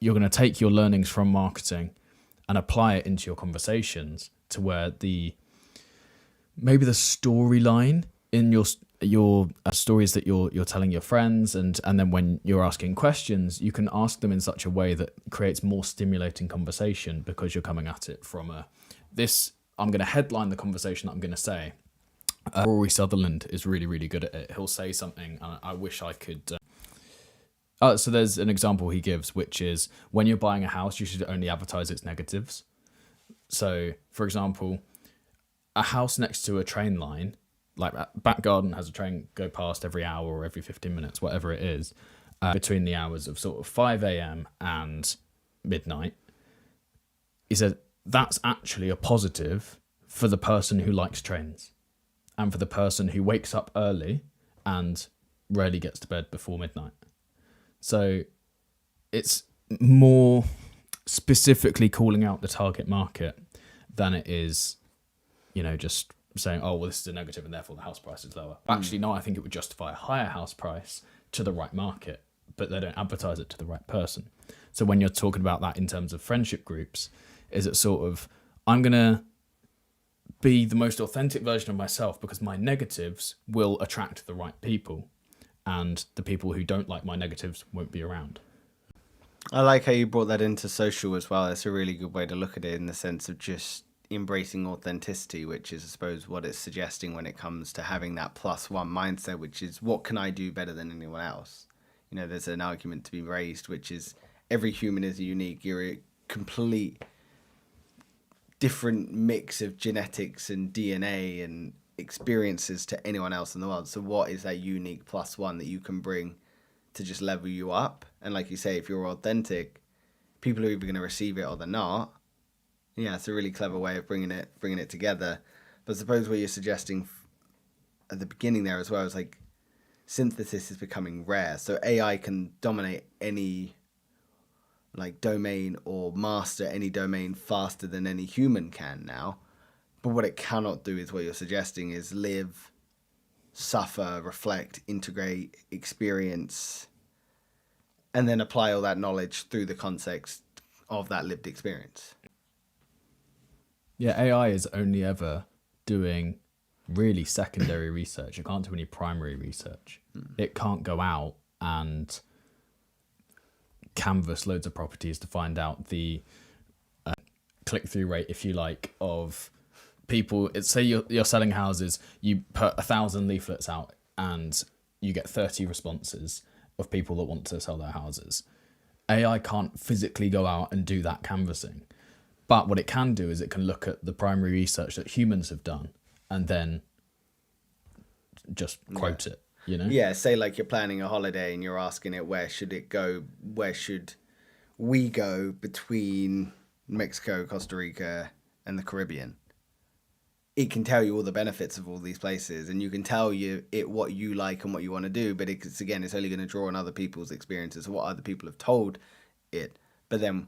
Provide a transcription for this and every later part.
you're going to take your learnings from marketing and apply it into your conversations to where maybe the storyline in your stories that you're telling your friends, and then when you're asking questions, you can ask them in such a way that creates more stimulating conversation, because you're coming at it from I'm going to headline the conversation that I'm going to say. Rory Sutherland is really, really good at it. He'll say something, and I wish I could. So there's an example he gives, which is, when you're buying a house, you should only advertise its negatives. So, for example, a house next to a train line, like back garden has a train go past every hour or every 15 minutes, whatever it is, between the hours of sort of 5 a.m. and midnight. He said that's actually a positive for the person who likes trains, and for the person who wakes up early and rarely gets to bed before midnight. So it's more specifically calling out the target market than it is, just saying, oh, well, this is a negative and therefore the house price is lower. Actually, no, I think it would justify a higher house price to the right market, but they don't advertise it to the right person. So when you're talking about that in terms of friendship groups, is it sort of, I'm going to be the most authentic version of myself because my negatives will attract the right people, and the people who don't like my negatives won't be around. I like how you brought that into social as well. It's a really good way to look at it, in the sense of just embracing authenticity, which is, I suppose, what it's suggesting when it comes to having that plus one mindset, which is, what can I do better than anyone else? There's an argument to be raised, which is, every human is unique. You're a complete different mix of genetics and DNA and experiences to anyone else in the world. So what is that unique plus one that you can bring to just level you up? And like you say, if you're authentic, people are either going to receive it or they're not. Yeah, it's a really clever way of bringing it together. But I suppose what you're suggesting at the beginning there as well is, like, synthesis is becoming rare. So AI can dominate any domain or master any domain faster than any human can now. But what it cannot do is what you're suggesting, is live, suffer, reflect, integrate, experience, and then apply all that knowledge through the context of that lived experience. Yeah, AI is only ever doing really secondary research. It can't do any primary research. It can't go out and canvas loads of properties to find out the click-through rate, if you like, of people. Say you're selling houses, you put 1,000 leaflets out and you get 30 responses of people that want to sell their houses. AI can't physically go out and do that canvassing, but what it can do is it can look at the primary research that humans have done and then just quote it. Yeah, say like you're planning a holiday and you're asking it, where should it go, where should we go between Mexico, Costa Rica and the Caribbean. It can tell you all the benefits of all these places, and you can tell it what you like and what you want to do, but it's only going to draw on other people's experiences, what other people have told it, but then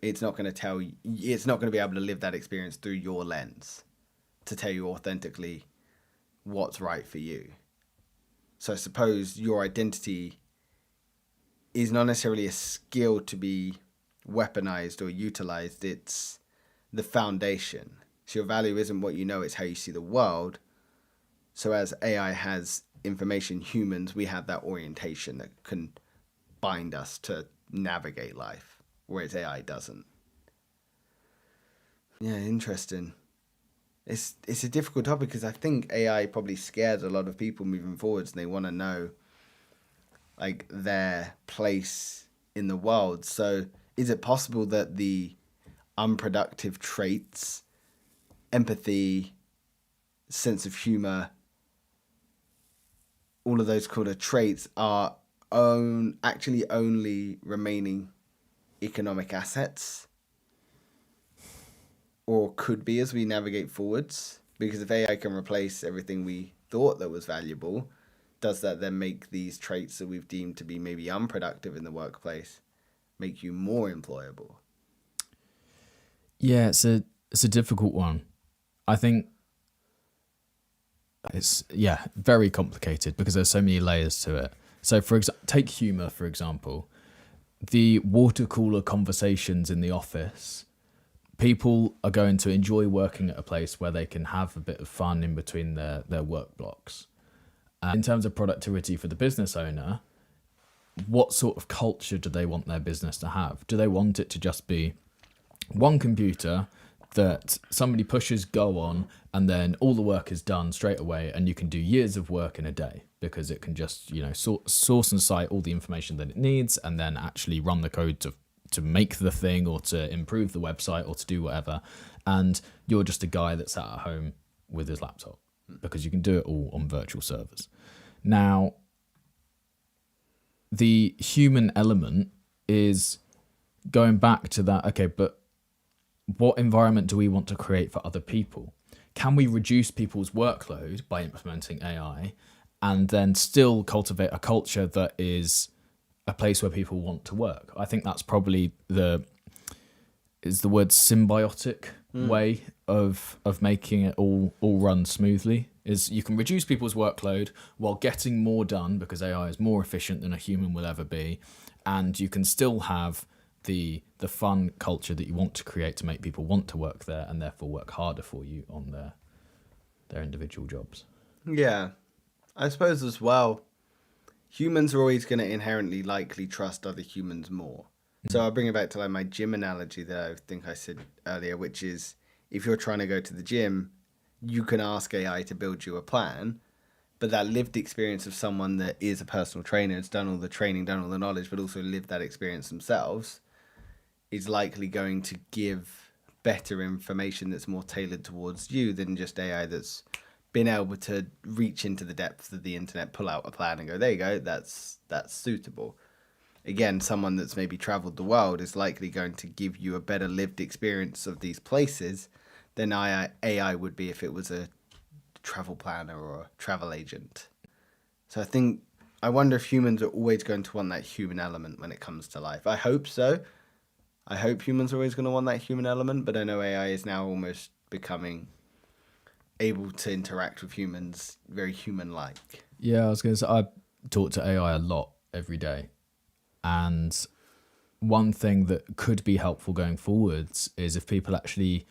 it's not going to be able to live that experience through your lens to tell you authentically what's right for you. So I suppose your identity is not necessarily a skill to be weaponized or utilized. It's the foundation. So your value isn't what you know, it's how you see the world. So as AI has information, humans, we have that orientation that can bind us to navigate life, whereas AI doesn't. Yeah, interesting. It's a difficult topic because I think AI probably scares a lot of people moving forwards, and they want to know like their place in the world. So is it possible that the unproductive traits, empathy, sense of humor, all of those kind of traits are actually only remaining economic assets? Or could be as we navigate forwards? Because if AI can replace everything we thought that was valuable, does that then make these traits that we've deemed to be maybe unproductive in the workplace make you more employable? Yeah, it's a difficult one. I think it's very complicated because there's so many layers to it. So take humor, for example. the water cooler conversations in the office, people are going to enjoy working at a place where they can have a bit of fun in between their work blocks. In terms of productivity for the business owner, what sort of culture do they want their business to have? Do they want it to just be one computer that somebody pushes go on and then all the work is done straight away and you can do years of work in a day because it can just, source and cite all the information that it needs and then actually run the code to make the thing or to improve the website or to do whatever, and you're just a guy that's sat at home with his laptop because you can do it all on virtual servers. Now, the human element is going back to that, okay, but what environment do we want to create for other people? Can we reduce people's workload by implementing AI and then still cultivate a culture that is a place where people want to work? I think that's probably the word symbiotic way of making it all run smoothly. Is you can reduce people's workload while getting more done because AI is more efficient than a human will ever be, and you can still have the fun culture that you want to create to make people want to work there and therefore work harder for you on their individual jobs. Yeah. I suppose as well, humans are always going to inherently likely trust other humans more. So I'll bring it back to like my gym analogy that I think I said earlier, which is if you're trying to go to the gym, you can ask AI to build you a plan, but that lived experience of someone that is a personal trainer, has done all the training, done all the knowledge, but also lived that experience themselves, is likely going to give better information that's more tailored towards you than just AI that's been able to reach into the depths of the internet, pull out a plan and go, there you go, that's suitable. Again, someone that's maybe traveled the world is likely going to give you a better lived experience of these places than AI would be if it was a travel planner or a travel agent. So I wonder if humans are always going to want that human element when it comes to life. I hope so. I hope humans are always going to want that human element, but I know AI is now almost becoming able to interact with humans very human-like. Yeah, I was going to say, I talk to AI a lot every day. And one thing that could be helpful going forwards is if people actually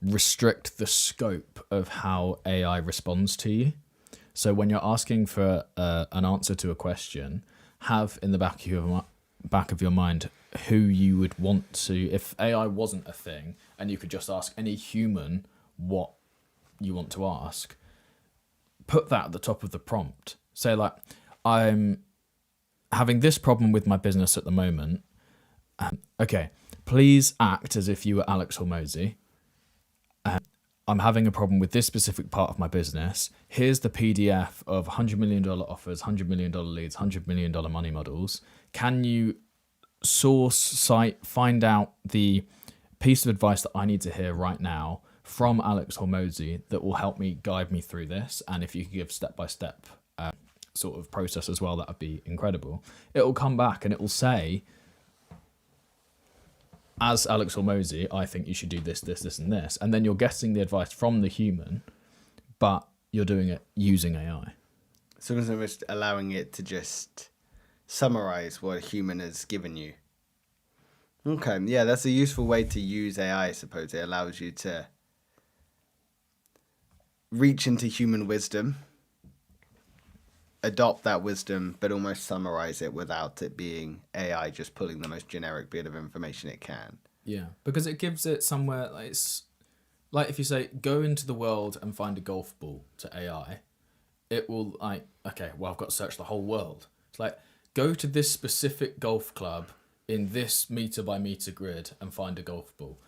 restrict the scope of how AI responds to you. So when you're asking for an answer to a question, have in the back of your mind who you would want to, if AI wasn't a thing and you could just ask any human what you want to ask, put that at the top of the prompt. Say like, I'm having this problem with my business at the moment. Okay, please act as if you were Alex Hormozy. I'm having a problem with this specific part of my business. Here's the PDF of $100 million offers, $100 million leads, $100 million money models. Can you source, cite, find out the piece of advice that I need to hear right now from Alex Hormozy that will help me guide me through this? And if you could give step-by-step sort of process as well, that would be incredible. It will come back and it will say, as Alex Hormozy, I think you should do this, this, this, and this. And then you're getting the advice from the human, but you're doing it using AI. So it's almost allowing it to just summarize what a human has given you. Okay, yeah, that's a useful way to use AI, I suppose. It allows you to reach into human wisdom, adopt that wisdom, but almost summarize it without it being AI just pulling the most generic bit of information it can. Yeah, because it gives it somewhere, like, it's like if you say, go into the world and find a golf ball to AI, it will like, okay, well, I've got to search the whole world. It's like, go to this specific golf club in this meter by meter grid and find a golf ball.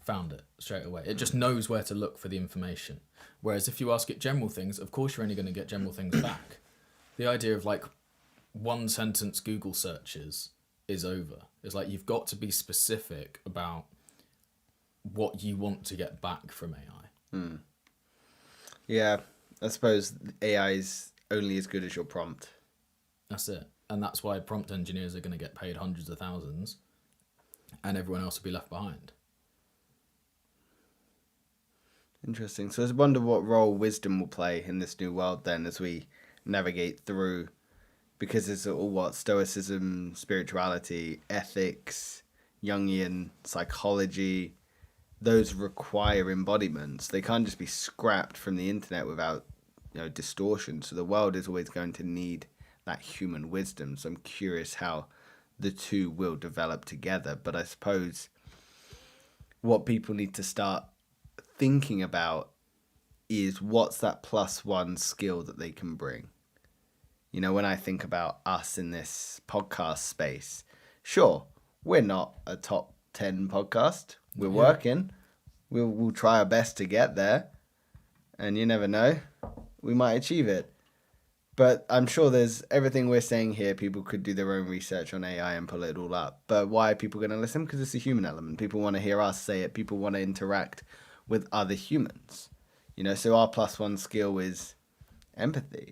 Found it straight away. It just knows where to look for the information. Whereas if you ask it general things, of course you're only going to get general things back. The idea of like one sentence Google searches is over. It's like you've got to be specific about what you want to get back from AI. Yeah, I suppose AI is only as good as your prompt. That's it. And that's why prompt engineers are going to get paid hundreds of thousands and everyone else will be left behind. Interesting. So I wonder what role wisdom will play in this new world then as we navigate through because it's all what stoicism, spirituality, ethics, Jungian psychology. Those require embodiments. They can't just be scrapped from the internet without distortion. So the world is always going to need that human wisdom. So I'm curious how the two will develop together. But I suppose what people need to start thinking about is what's that plus one skill that they can bring. When I think about us in this podcast space, sure, we're not a top 10 podcast. We're working. We'll try our best to get there. And you never know, we might achieve it. But I'm sure there's everything we're saying here. People could do their own research on AI and pull it all up. But why are people going to listen? Because it's a human element. People want to hear us say it. People want to interact with other humans. So our plus one skill is empathy.